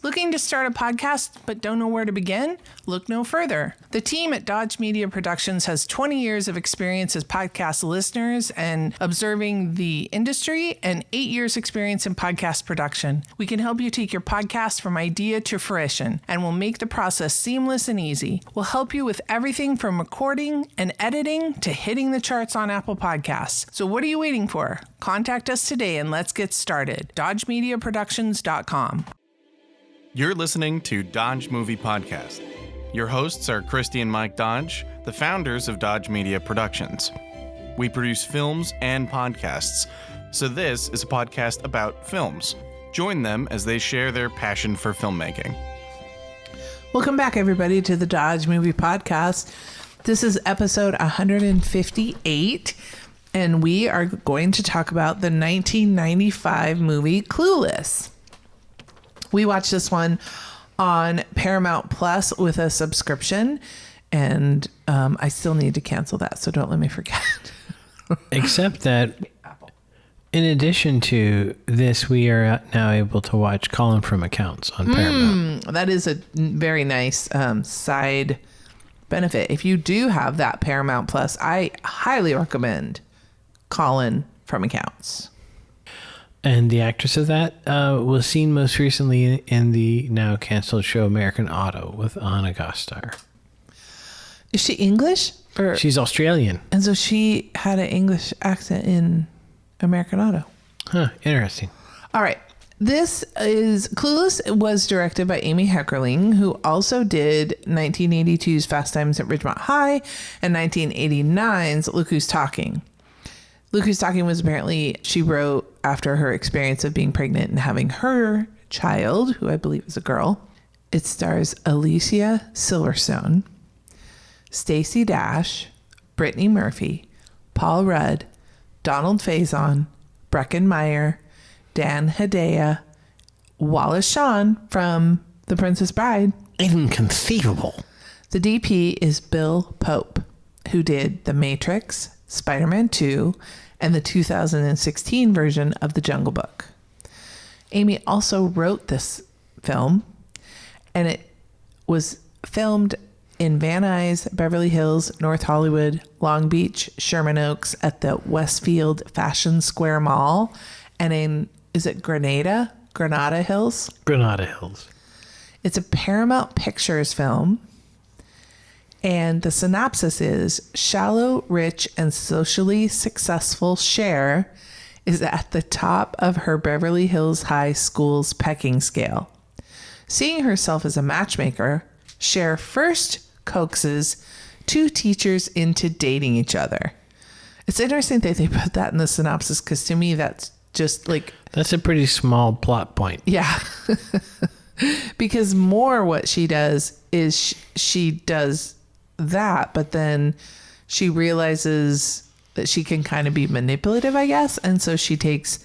Looking to start a podcast but don't know where to begin? Look no further. The team at Dodge Media Productions has 20 years of experience as podcast listeners and observing the industry and 8 years experience in podcast production. We can help you take your podcast from idea to fruition, and we'll make the process seamless and easy. We'll help you with everything from recording and editing to hitting the charts on Apple Podcasts. So what are you waiting for? Contact us today and let's get started. DodgeMediaProductions.com. You're listening to Dodge Movie Podcast. Your hosts are Christi and Mike Dodge, the founders of Dodge Media Productions. We produce films and podcasts, so this is a podcast about films. Join them as they share their passion for filmmaking. Welcome back, everybody, to the Dodge Movie Podcast. This is episode 158, and we are going to talk about the 1995 movie Clueless. We watched this one on Paramount Plus with a subscription, and I still need to cancel that, so don't let me forget. Except that in addition to this, we are now able to watch Colin from Accounts on Paramount. That is a very nice side benefit. If you do have that Paramount Plus, I highly recommend Colin from Accounts. And the actress of that was seen most recently in the now canceled show American Auto with Anna Gasteyer. Is she English? She's Australian. And so she had an English accent in American Auto. Huh, interesting. All right. This is Clueless. It was directed by Amy Heckerling, who also did 1982's Fast Times at Ridgemont High and 1989's Look Who's Talking. Look Who's Talking was apparently, she wrote after her experience of being pregnant and having her child, who I believe is a girl. It stars Alicia Silverstone, Stacey Dash, Brittany Murphy, Paul Rudd, Donald Faison, Breckin Meyer, Dan Hedaya, Wallace Shawn from The Princess Bride. Inconceivable. The DP is Bill Pope, who did The Matrix, Spider-Man 2, and the 2016 version of The Jungle Book. Amy also wrote this film, and it was filmed in Van Nuys, Beverly Hills, North Hollywood, Long Beach, Sherman Oaks at the Westfield Fashion Square Mall, and in, is it Granada Hills? Granada Hills. It's a Paramount Pictures film. And the synopsis is, shallow, rich, and socially successful Cher is at the top of her Beverly Hills High School's pecking scale. Seeing herself as a matchmaker, Cher first coaxes two teachers into dating each other. It's interesting that they put that in the synopsis, because to me, that's just like... That's a pretty small plot point. Yeah. Because more what she does is she does that, but then she realizes that she can kind of be manipulative, I guess. And so she takes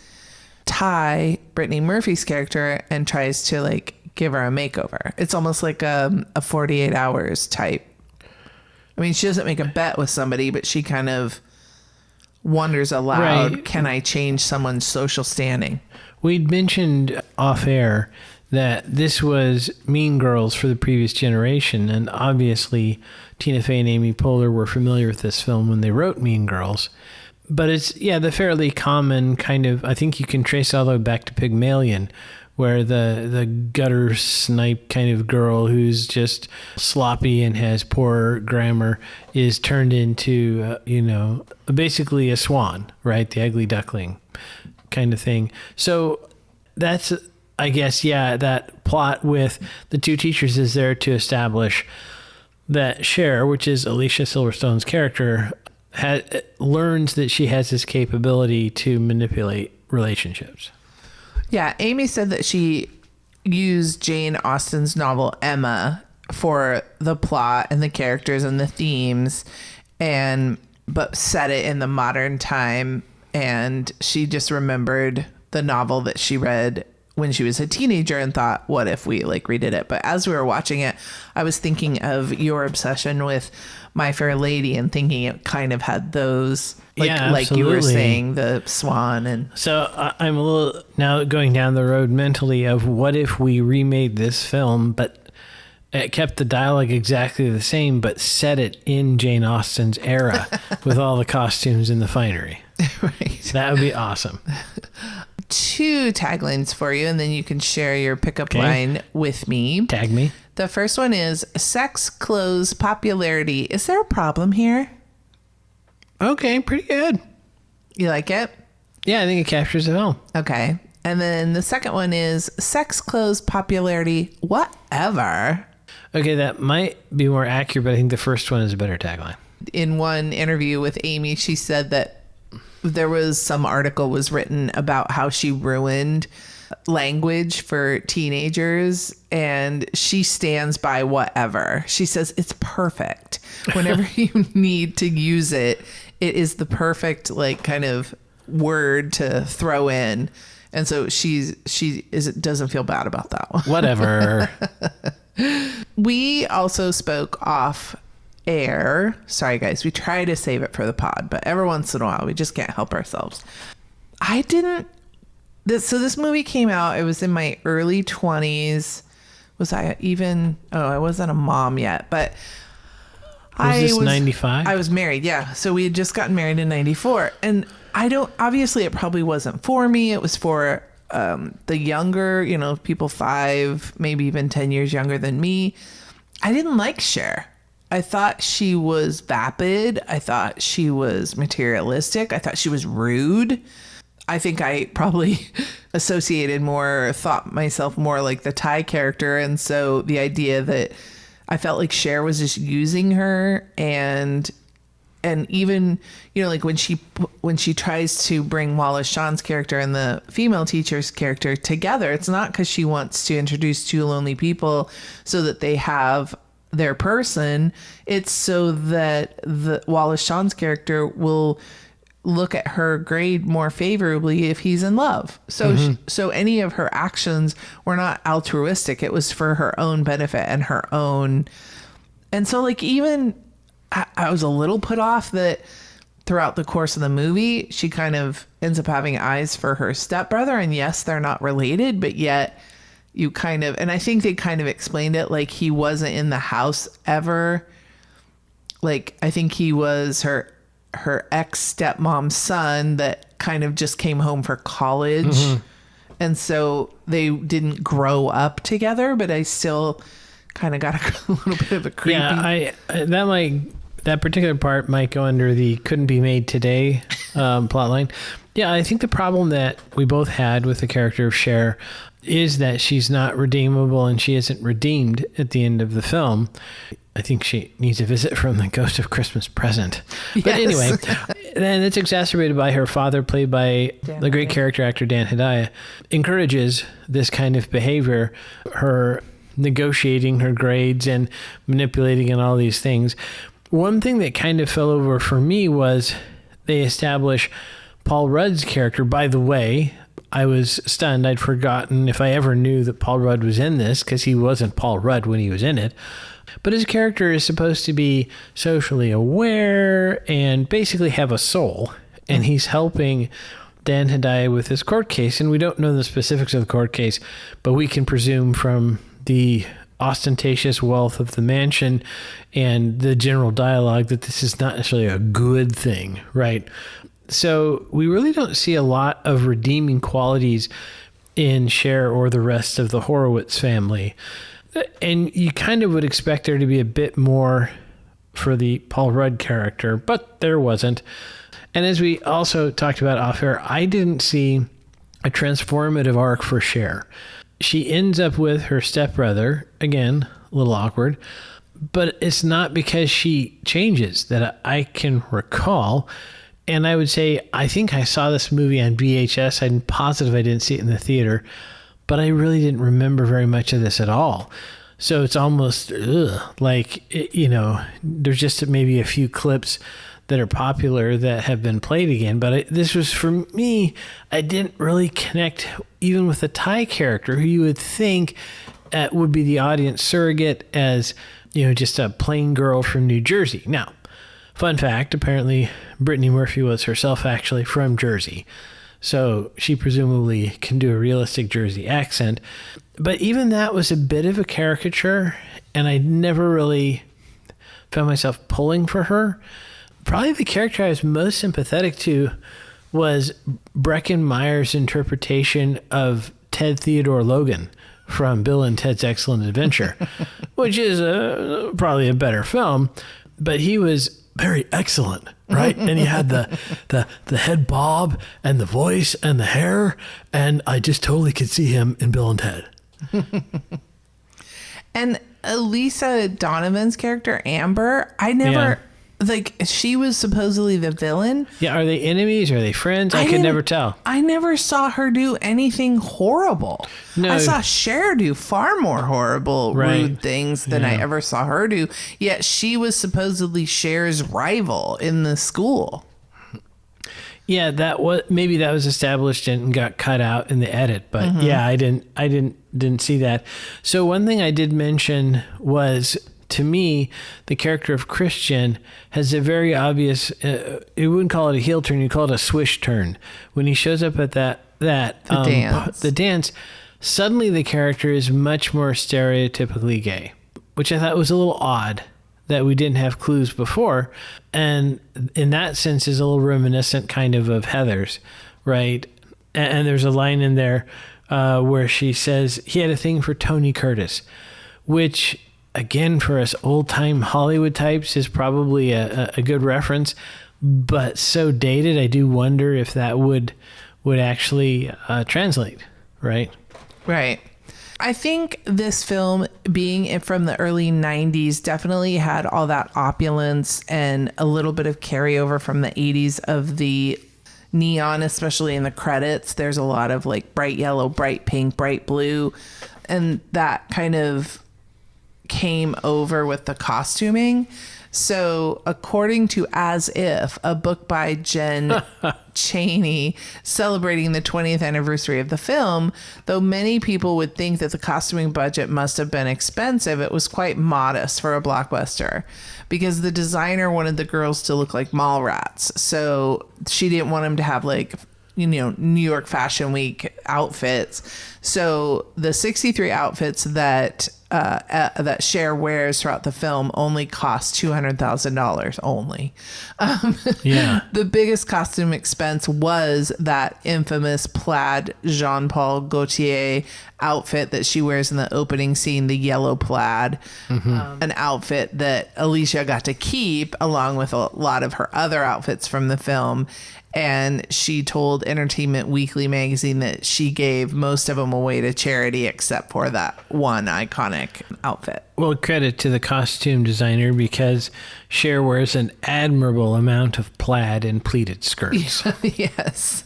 Ty, Brittany Murphy's character, and tries to like give her a makeover. It's almost like a 48 hours type. I mean, she doesn't make a bet with somebody, but she kind of wonders aloud, right, can I change someone's social standing? We'd mentioned off air that this was Mean Girls for the previous generation, and obviously Tina Fey and Amy Poehler were familiar with this film when they wrote Mean Girls. But it's, yeah, the fairly common kind of, I think you can trace all the way back to Pygmalion, where the gutter snipe kind of girl who's just sloppy and has poor grammar is turned into, basically a swan, right? The ugly duckling kind of thing. So that's... I guess, yeah, that plot with the two teachers is there to establish that Cher, which is Alicia Silverstone's character, learns that she has this capability to manipulate relationships. Yeah, Amy said that she used Jane Austen's novel Emma for the plot and the characters and the themes, but set it in the modern time, and she just remembered the novel that she read when she was a teenager and thought, what if we like redid it? But as we were watching it, I was thinking of your obsession with My Fair Lady and thinking it kind of had those, like you were saying, the swan. And so I'm a little now going down the road mentally of what if we remade this film, but it kept the dialogue exactly the same, but set it in Jane Austen's era with all the costumes and the finery. Right. That would be awesome. 2 taglines for you, and then you can share your pickup line with me. Tag me. The first one is sex, clothes, popularity. Is there a problem here? Okay, pretty good. You like it? Yeah, I think it captures it all. Okay. And then the second one is sex, clothes, popularity, whatever. Okay, that might be more accurate, but I think the first one is a better tagline. In one interview with Amy, she said that there was some article was written about how she ruined language for teenagers, and she stands by whatever. She says it's perfect. Whenever you need to use it, it is the perfect like kind of word to throw in. And so she doesn't feel bad about that one. Whatever. We also spoke off air. Sorry, guys. We try to save it for the pod, but every once in a while, we just can't help ourselves. So this movie came out. It was in my early 20s. Was I even... Oh, I wasn't a mom yet, but... Was this 95? I was married, yeah. So we had just gotten married in 94. And obviously it probably wasn't for me. It was for the younger, people 5, maybe even 10 years younger than me. I didn't like Cher. I thought she was vapid. I thought she was materialistic. I thought she was rude. I think I probably thought myself more like the Ty character. And so the idea that I felt like Cher was just using her, and even, like when she tries to bring Wallace Shawn's character and the female teacher's character together, it's not because she wants to introduce 2 lonely people so that they have their person. It's so that the Wallace Shawn's character will look at her grade more favorably if he's in love. So so any of her actions were not altruistic. It was for her own benefit and her own. And so like even I was a little put off that throughout the course of the movie, she kind of ends up having eyes for her stepbrother. And yes, they're not related, but yet you kind of, and I think they kind of explained it like he wasn't in the house ever. Like, I think he was her ex stepmom's son that kind of just came home for college. And so they didn't grow up together, but I still kind of got a little bit of a creepy. Yeah, that particular part might go under the couldn't be made today plot line. Yeah, I think the problem that we both had with the character of Cher is that she's not redeemable, and she isn't redeemed at the end of the film. I think she needs a visit from the ghost of Christmas present. But anyway, then it's exacerbated by her father, played by the great character actor Dan Hedaya, encourages this kind of behavior, her negotiating her grades and manipulating and all these things. One thing that kind of fell over for me was they establish Paul Rudd's character. By the way, I was stunned. I'd forgotten if I ever knew that Paul Rudd was in this, because he wasn't Paul Rudd when he was in it. But his character is supposed to be socially aware and basically have a soul. And he's helping Dan Hedaya with his court case. And we don't know the specifics of the court case, but we can presume from the ostentatious wealth of the mansion and the general dialogue that this is not necessarily a good thing, right? So we really don't see a lot of redeeming qualities in Cher or the rest of the Horowitz family. And you kind of would expect there to be a bit more for the Paul Rudd character, but there wasn't. And as we also talked about off air, I didn't see a transformative arc for Cher. She ends up with her stepbrother, again, a little awkward, but it's not because she changes that I can recall. And I would say, I think I saw this movie on VHS. I'm positive I didn't see it in the theater, but I really didn't remember very much of this at all. So it's almost there's just maybe a few clips that are popular that have been played again. But this was, for me, I didn't really connect even with the Thai character, who you would think would be the audience surrogate as, just a plain girl from New Jersey. Now, fun fact, apparently Brittany Murphy was herself actually from Jersey. So she presumably can do a realistic Jersey accent. But even that was a bit of a caricature, and I never really found myself pulling for her. Probably the character I was most sympathetic to was Breckin Meyer's interpretation of Ted Theodore Logan from Bill and Ted's Excellent Adventure, which is probably a better film, but he was very excellent, right? And he had the head bob and the voice and the hair, and I just totally could see him in Bill and Ted. And Elisha Donovan's character, Amber, I never... Like, she was supposedly the villain. Yeah, are they enemies? Are they friends? I could never tell. I never saw her do anything horrible. No. I saw Cher do far more horrible, rude things than I ever saw her do. Yet she was supposedly Cher's rival in the school. Yeah, maybe that was established and got cut out in the edit, but yeah, I didn't see that. So one thing I did mention was, to me, the character of Christian has a very obvious, you wouldn't call it a heel turn, you call it a swish turn. When he shows up at the dance, suddenly the character is much more stereotypically gay, which I thought was a little odd that we didn't have clues before. And in that sense is a little reminiscent kind of Heather's, right? And there's a line in there where she says he had a thing for Tony Curtis, which, again, for us old-time Hollywood types, is probably a good reference, but so dated, I do wonder if that would actually translate, right? Right. I think this film, being from the early 90s, definitely had all that opulence and a little bit of carryover from the 80s of the neon, especially in the credits. There's a lot of like bright yellow, bright pink, bright blue, and that kind of came over with the costuming. So according to As If, a book by Jen Chaney celebrating the 20th anniversary of the film, though many people would think that the costuming budget must have been expensive, it was quite modest for a blockbuster because the designer wanted the girls to look like mall rats. So she didn't want them to have like, New York Fashion Week outfits. So the 63 outfits that Cher wears throughout the film only cost $200,000 only. The biggest costume expense was that infamous plaid Jean-Paul Gaultier outfit that she wears in the opening scene, the yellow plaid, an outfit that Alicia got to keep along with a lot of her other outfits from the film. And she told Entertainment Weekly magazine that she gave most of them away to charity except for that one iconic outfit. Well, credit to the costume designer, because Cher wears an admirable amount of plaid and pleated skirts. Yes.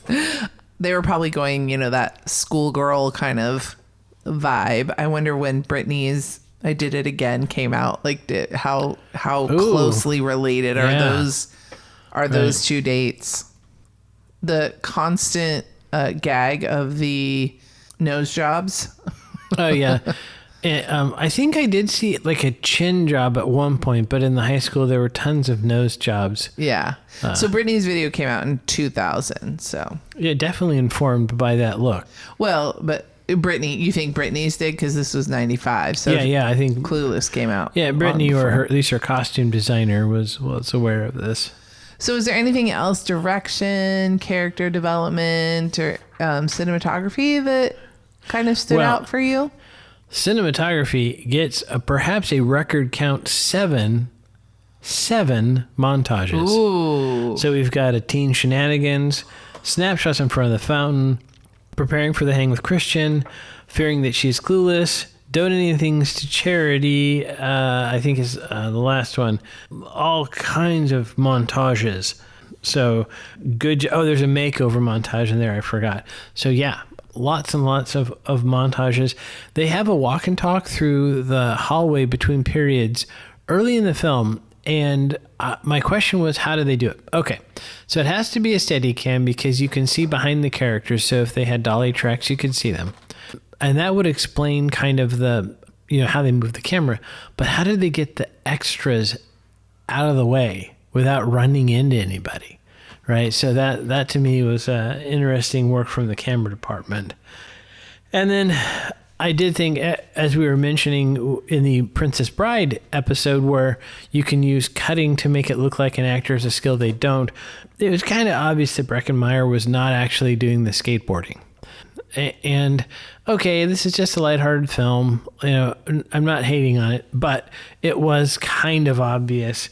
They were probably going, that schoolgirl kind of vibe. I wonder when Brittany's I Did It Again came out, like how closely related are those two dates? The constant gag of the nose jobs. Oh, yeah. I think I did see like a chin job at one point, but in the high school, there were tons of nose jobs. Yeah. So Brittany's video came out in 2000. So yeah, definitely informed by that look. Well, but you think Brittany's did because this was 95. So yeah, I think Clueless came out. Yeah, Brittany, or at least her costume designer was aware of this. So is there anything else, direction, character development, or cinematography that kind of stood out for you? Cinematography gets perhaps a record count seven montages. Ooh. So we've got a teen shenanigans, snapshots in front of the fountain, preparing for the hang with Christian, fearing that she's clueless, donating things to charity, I think is the last one. All kinds of montages. So good. Oh, there's a makeover montage in there. I forgot. So yeah, lots and lots of montages. They have a walk and talk through the hallway between periods early in the film. And my question was, how do they do it? Okay, so it has to be a steady cam because you can see behind the characters. So if they had dolly tracks, you could see them. And that would explain kind of how they move the camera. But how did they get the extras out of the way without running into anybody? Right. So that to me was interesting work from the camera department. And then I did think, as we were mentioning in the Princess Bride episode, where you can use cutting to make it look like an actor is a skill they don't, it was kind of obvious that Breckin Meyer was not actually doing the skateboarding. And okay, this is just a lighthearted film. I'm not hating on it, but it was kind of obvious.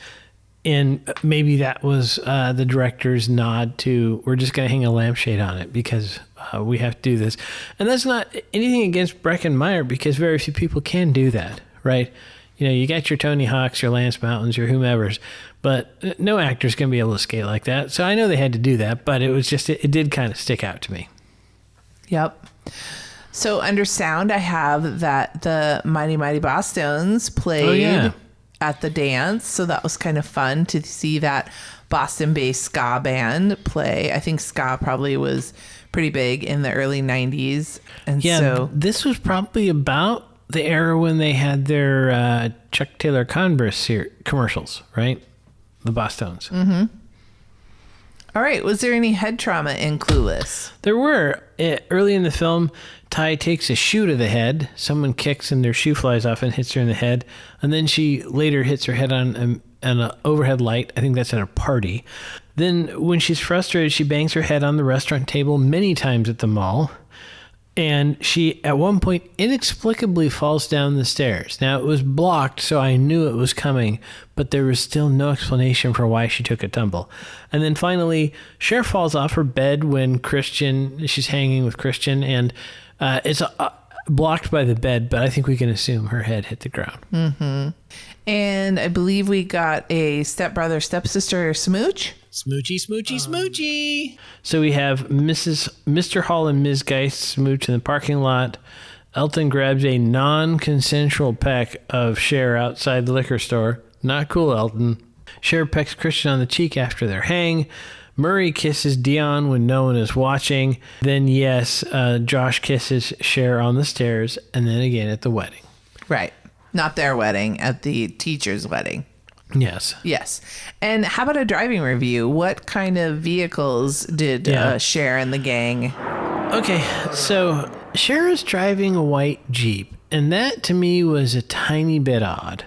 And maybe that was the director's nod to, we're just going to hang a lampshade on it because we have to do this. And that's not anything against Breckin Meyer, because very few people can do that, right? You got your Tony Hawks, your Lance Mountains, your whomevers, but no actor's going to be able to skate like that. So I know they had to do that, but it was just, it did kind of stick out to me. Yep. So under sound, I have that the Mighty Mighty Bosstones played at the dance. So that was kind of fun to see that Boston-based ska band play. I think ska probably was pretty big in the early 90s. And so this was probably about the era when they had their Chuck Taylor Converse commercials, right? The Bosstones. Mm-hmm. All right. Was there any head trauma in Clueless? There were. Early in the film, Ty takes a shoe to the head. Someone kicks and their shoe flies off and hits her in the head. And then she later hits her head on an overhead light. I think that's at a party. Then when she's frustrated, she bangs her head on the restaurant table many times at the mall. And she, at one point, inexplicably falls down the stairs. Now, it was blocked, so I knew it was coming, but there was still no explanation for why she took a tumble. And then finally, Cher falls off her bed when she's hanging with Christian, and it's blocked by the bed, but I think we can assume her head hit the ground. Mm-hmm. And I believe we got a stepbrother, stepsister smooch. Smoochie. So we have Mr. Hall and Ms. Geist smooch in the parking lot. Elton grabs a non-consensual peck of Cher outside the liquor store. Not cool, Elton. Cher pecks Christian on the cheek after their hang. Murray kisses Dion when no one is watching. Then, Josh kisses Cher on the stairs, and then again at the wedding. Right. Not their wedding, at the teacher's wedding. Yes. And how about a driving review? What kind of vehicles did Cher and the gang? Okay, so Cher is driving a white Jeep, and that to me was a tiny bit odd.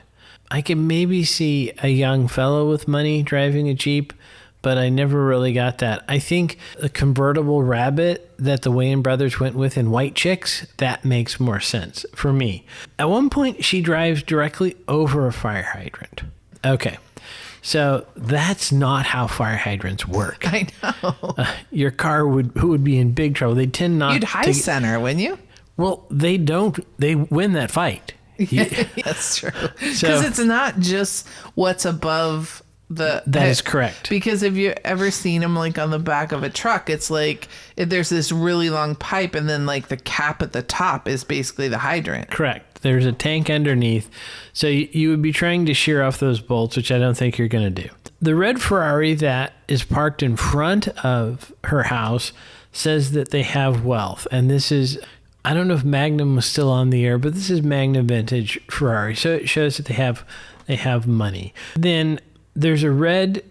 I could maybe see a young fellow with money driving a Jeep, but I never really got that. I think the convertible Rabbit that the Wayans brothers went with in White Chicks, that makes more sense for me. At one point, she drives directly over a fire hydrant. Okay, so that's not how fire hydrants work. I know. Your car would be in big trouble. They tend not You'd high center, wouldn't you? Well, they don't. They win that fight. That's true. Because it's not just what's above the... That is correct. Because if you ever seen them like on the back of a truck, it's like there's this really long pipe and then like the cap at the top is basically the hydrant. Correct. There's a tank underneath. So you would be trying to shear off those bolts, which I don't think you're going to do. The red Ferrari that is parked in front of her house says that they have wealth. And this is, I don't know if Magnum was still on the air, but this is Magnum vintage Ferrari. So it shows that they have money. Then there's a red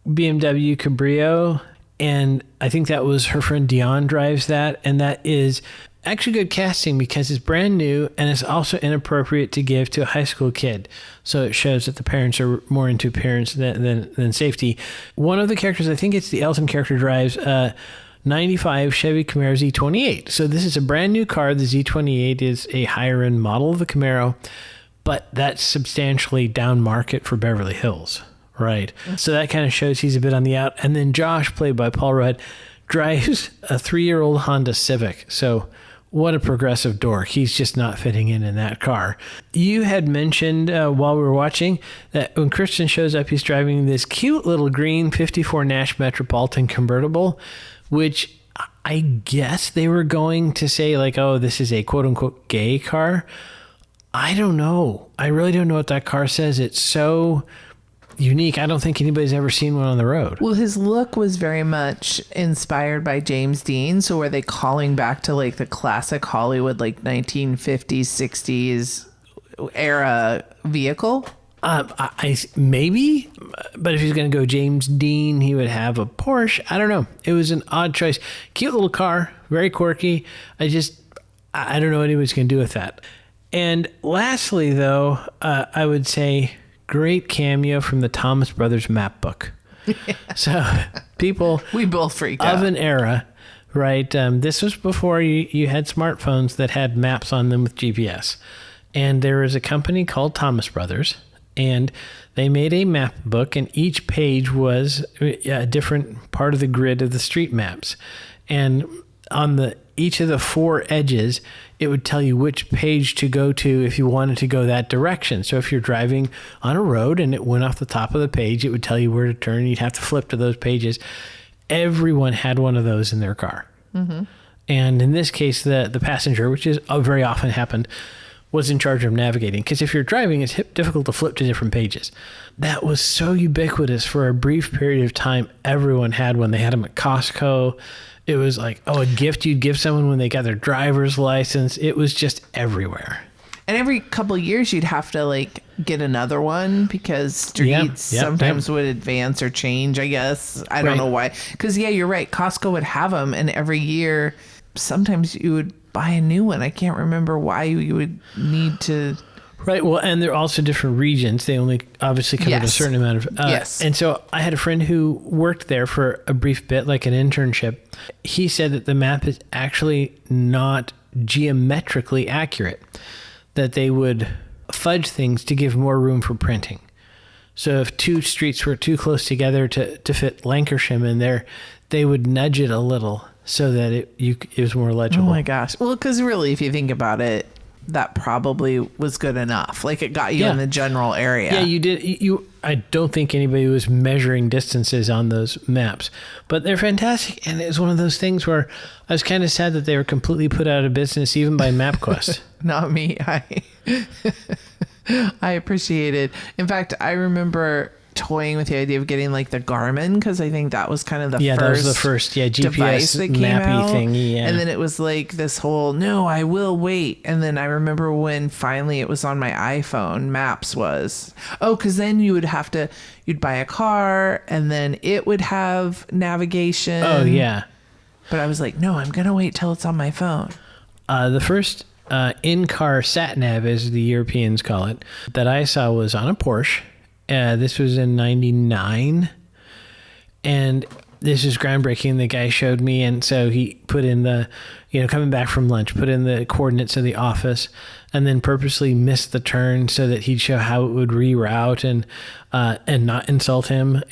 BMW Cabrio, and I think that was her friend Dion drives that. And that is actually good casting because it's brand new and it's also inappropriate to give to a high school kid. So it shows that the parents are more into appearance than safety. One of the characters, I think it's the Elton character, drives a 95 Chevy Camaro Z28. So this is a brand new car. The Z28 is a higher end model of the Camaro, but that's substantially down market for Beverly Hills, right? So that kind of shows he's a bit on the out. And then Josh, played by Paul Rudd, drives a 3-year-old Honda Civic. So what a progressive dork. He's just not fitting in that car. You had mentioned while we were watching that when Christian shows up, he's driving this cute little green 54 Nash Metropolitan convertible, which I guess they were going to say like, oh, this is a quote unquote gay car. I don't know. I really don't know what that car says. It's so unique. I don't think anybody's ever seen one on the road. Well, his look was very much inspired by James Dean. So were they calling back to like the classic Hollywood, like 1950s, 60s era vehicle? I maybe, but if he's going to go James Dean, he would have a Porsche. I don't know. It was an odd choice. Cute little car, very quirky. I don't know what he was going to do with that. And lastly, though, I would say great cameo from the Thomas Brothers map book. So people, we both freaked out. Of an era, right? This was before you had smartphones that had maps on them with GPS. And there was a company called Thomas Brothers, and they made a map book, and each page was a different part of the grid of the street maps. And on each of the 4 edges, it would tell you which page to go to if you wanted to go that direction. So if you're driving on a road and it went off the top of the page, it would tell you where to turn. You'd have to flip to those pages. Everyone had one of those in their car. Mm-hmm. And in this case, the passenger, which is very often happened, was in charge of navigating. Because if you're driving, it's difficult to flip to different pages. That was so ubiquitous for a brief period of time. Everyone had one. They had them at Costco. It was like, a gift you'd give someone when they got their driver's license. It was just everywhere. And every couple of years, you'd have to like get another one because streets sometimes would advance or change, I guess. I don't know why. Because, you're right. Costco would have them. And every year, sometimes you would buy a new one. I can't remember why you would need to. Right. Well, and they're also different regions. They only obviously covered a certain amount of. Yes. And so I had a friend who worked there for a brief bit, like an internship. He said that the map is actually not geometrically accurate, that they would fudge things to give more room for printing. So if 2 streets were too close together to fit Lancashire in there, they would nudge it a little so that it was more legible. Oh my gosh. Well, because really, if you think about it, that probably was good enough. Like it got you in the general area. Yeah, you did. I don't think anybody was measuring distances on those maps, but they're fantastic. And it was one of those things where I was kind of sad that they were completely put out of business, even by MapQuest. Not me. I appreciate it. In fact, I remember toying with the idea of getting like the Garmin, because I think that was kind of the that was the first GPS that came out. Thingy. Yeah. And then it was like this whole, no, I will wait. And then I remember when finally it was on my iPhone, Maps was. Oh, because then you'd buy a car and then it would have navigation. Oh, yeah. But I was like, no, I'm going to wait till it's on my phone. The first in-car sat-nav, as the Europeans call it, that I saw was on a Porsche. This was in 99, and this is groundbreaking. The guy showed me, and so he put in the, coming back from lunch, put in the coordinates of the office, and then purposely missed the turn so that he'd show how it would reroute and not insult him.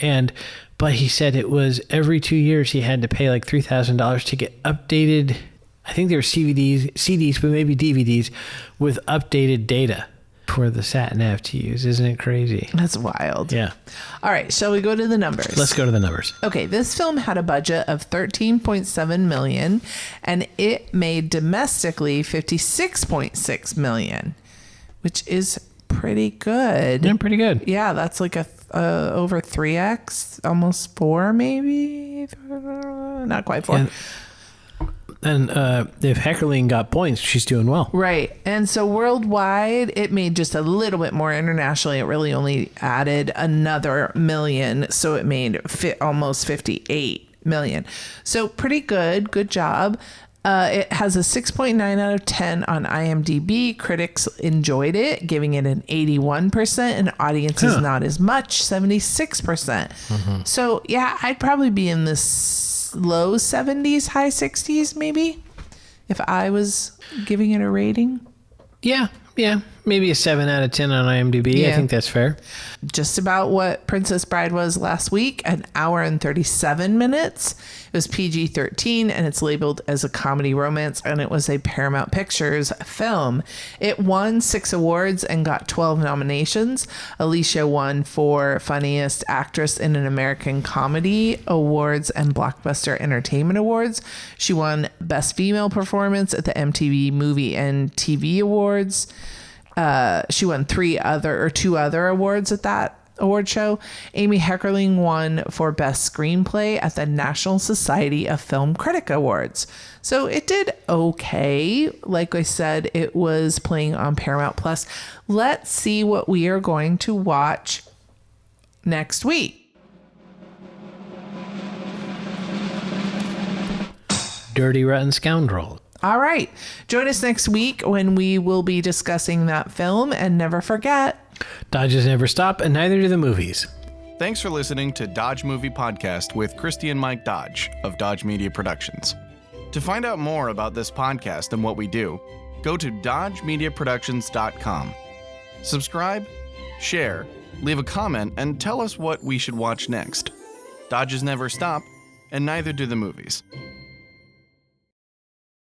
But he said it was every 2 years he had to pay like $3,000 to get updated. I think they were CDs, but maybe DVDs with updated data for the sat nav to use. Isn't it crazy? That's wild. Yeah. All right, shall we go to the numbers? Let's go to the numbers. Okay, this film had a budget of $13.7 million, and it made domestically $56.6 million, which is pretty good. Yeah, pretty good. Yeah, that's like over 3x, almost 4 maybe. Not quite 4. And if Heckerling got points, she's doing well. Right. And so worldwide, it made just a little bit more. Internationally, it really only added another million. So it made almost 58 million. So pretty good. Good job. It has a 6.9 out of 10 on IMDb. Critics enjoyed it, giving it an 81%, and audiences not as much, 76%. Mm-hmm. So yeah, I'd probably be in this low 70s, high 60s, maybe, if I was giving it a rating. Yeah, maybe a 7 out of 10 on IMDb. Yeah. I think that's fair. Just about what Princess Bride was last week, an hour and 37 minutes. It was PG-13, and it's labeled as a comedy romance, and it was a Paramount Pictures film. It won 6 awards and got 12 nominations. Alicia won for Funniest Actress in an American Comedy Awards and Blockbuster Entertainment Awards. She won Best Female Performance at the MTV Movie and TV Awards. She won 2 other awards at that award show. Amy Heckerling won for Best Screenplay at the National Society of Film Critic Awards. So it did okay. Like I said, it was playing on Paramount Plus. Let's see what we are going to watch next week. Dirty Rotten Scoundrel. All right. Join us next week when we will be discussing that film. And never forget, Dodges never stop, and neither do the movies. Thanks for listening to Dodge Movie Podcast with Christi and Mike Dodge of Dodge Media Productions. To find out more about this podcast and what we do, go to dodgemediaproductions.com. Subscribe, share, leave a comment, and tell us what we should watch next. Dodges never stop, and neither do the movies.